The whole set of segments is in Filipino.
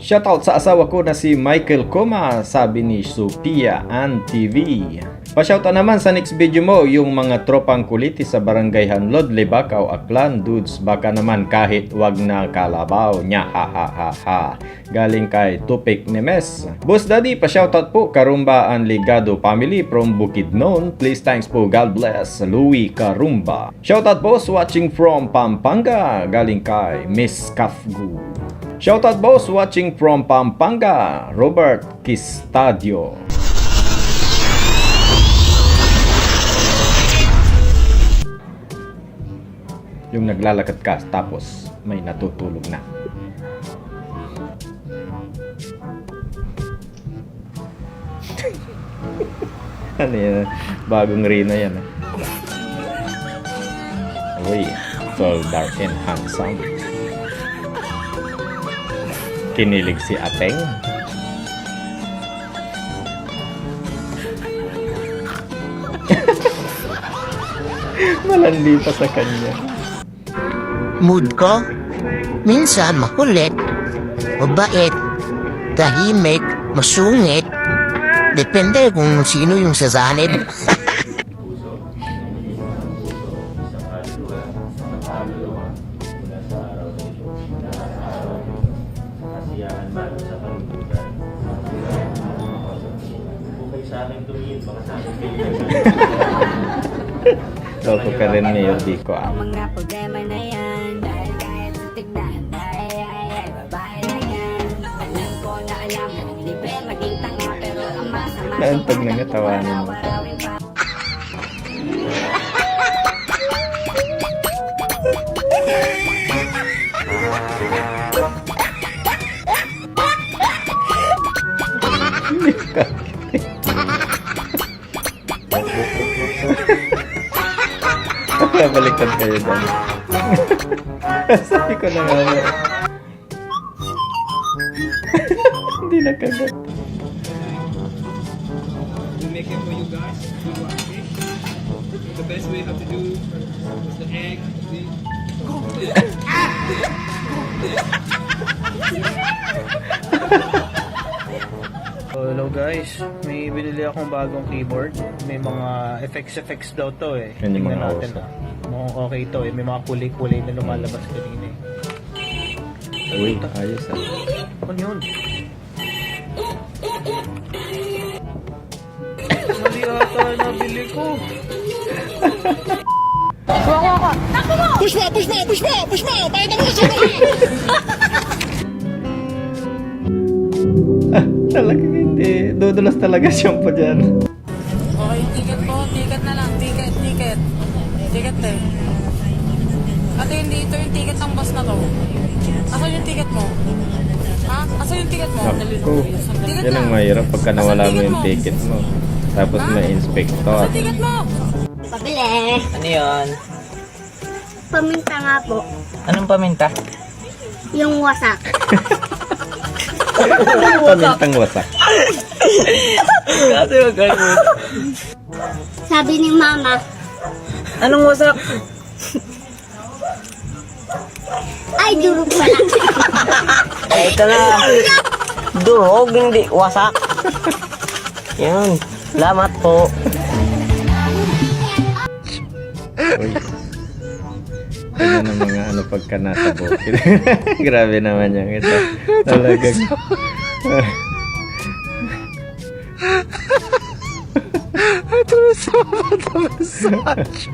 Shoutout sa asawa ko na si Michael Coma, sabi ni Sophia Ann TV. Pa-shoutout naman sa next video mo yung mga tropang kulitis sa barangay Hanlod, Libakaw, Aklan, dudes. Baka naman kahit wag na kalabaw nya, ha ha ha ha. Galing kay Tupik Nemes. Boss Daddy, pa-shoutout po Karumba and Ligado family from Bukidnon. Please thanks po, God bless Louie Karumba. Shoutout boss watching from Pampanga. Galing kay Miss Kafgu. Shoutout boss watching from Pampanga, Robert Kistadio. Yung naglalakad ka tapos may natutulog na. Ano yan? Bagong Rina yan. Uy, tall, dark and handsome. Kinilig si Ateng. Malandi pa sa kanya. Mood ko? Minsan makulit, mabait, tahimik, masungit. Depende kung sino yung sasanib. Toto ka rin niyo, di ko Mga problema na yan, dahil kahit tignan, ay, babae na yan. Alam ko na alam, libre maging tanga, pero ang masama sa Naantog na nga, tawanin mo. warawin pa. Baliktad kayo dyan. Sabi ko na nga. Hindi nakagat. We make it for you guys. Do what, okay? The best way how to do is the egg. Hello guys, may binili akong bagong keyboard. May mga effects daw to eh. Yan yung Tingnan mga natin uso. Mukhang okay to eh. May mga kulay-kulay na lumalabas kanina eh. Uy, ayos ah. Ano yun? Mali ata nabili ko. Talagang hindi. Dudulas talaga siyang pa dyan. Okay, ticket po. Ticket na lang. Ticket. Ticket eh. Ate, hindi ito yung ticket ng bus na to. Asan yung ticket mo? Ha? Asan yung ticket mo? Ako, Ticket yan ang lang. mahirap pagka nawala mo yung mo? ticket mo. Tapos may inspector. Asan ticket mo? Pabili. Ano yun? Paminta nga po. Anong paminta? Yung wasak. Pamintang wasak. Kasi magkakot. Sabi ni mama, Anong wasak? ay durog pala. Ito na. Durog, hindi wasak. Yun. Salamat po. Uy. Yan ang mga ano pagka nasa bukid. Grabe naman yan. Ito. Talagang. Ito sa massage.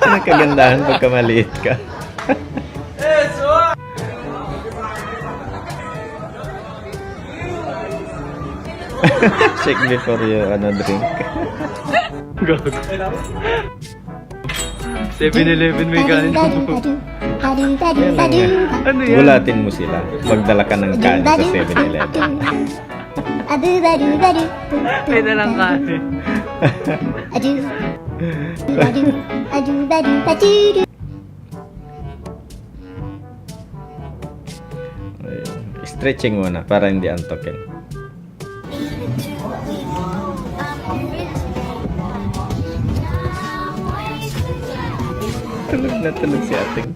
Ang kagandahan pagka maliit ka. Shake before you drink. 7-Eleven may kanin. Ano yan? Gulatin mo sila. Magdala ka ng kanin sa 7-Eleven. May dalang kanin. Stretching muna para hindi antokin. Tulog na tulog si ating.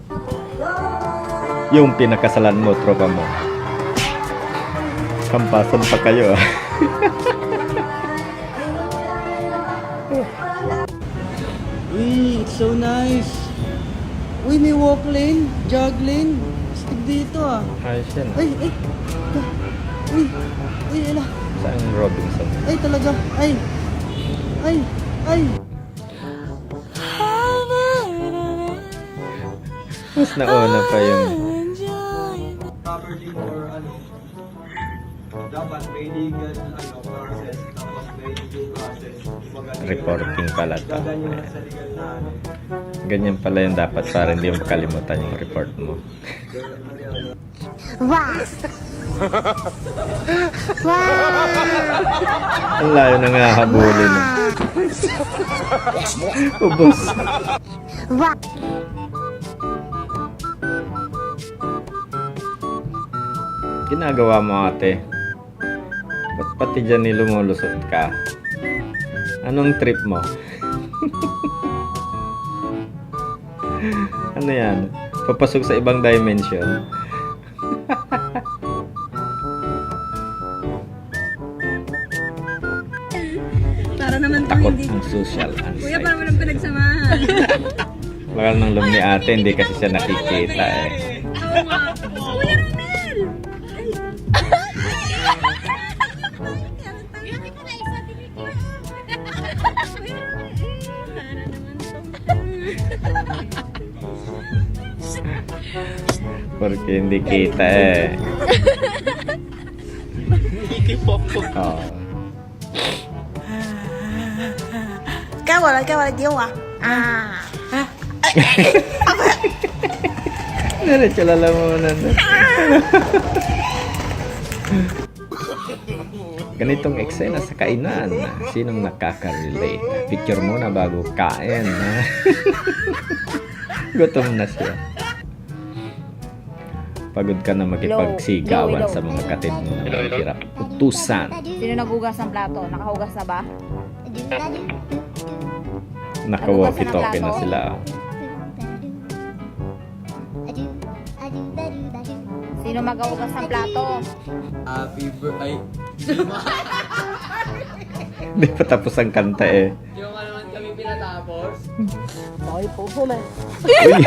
Yung pinakasalan mo, tropa mo. Kampasan pa kayo ah. Uy, it's so nice. Uy, may walk lane, jog lane. Stick dito ah. Ayos yan. Ay, ay. Uy, uy, ala. Saan Robinson? Ay, talaga. Ay. Ay, ay. Mas nauna pa yung Properly or ano, dapat may legal process, tapos may due process. Kumbaga, reporting pala to. gaganyan na sa legal na ano. Ganyan pala yung dapat para hindi mo makalimutan yung report mo. Ang layo na nga habulin. Ubus. Ginagawa mo ate. Ba't pati dyan lumulusunod ka? Anong trip mo? Ano yan? Papasok sa ibang dimension? Para naman po Takot hindi. ng social Kuya, anxiety. para naman pinagsamahan. Bakal ng lum ni ate, hindi kasi siya nakikita eh. Oo nga. Kuya Romel! Porque hindi kita eh. Oo. Diretso lalamunan na. Ganitong eksena sa kainan. Sinong nakaka-relate? Picture muna bago kain. Gutom na siya. Pagod ka na makipagsigawan sa mga katid mo na mahirap utusan. Sino nagugas ng plato? Nakahugas na ba? Naka-walkie-talkie na sila. Sino magahugas ng plato? Happy birthday. Hindi pa tapos ang kanta eh. Yung naman kami pinatapos. Uy!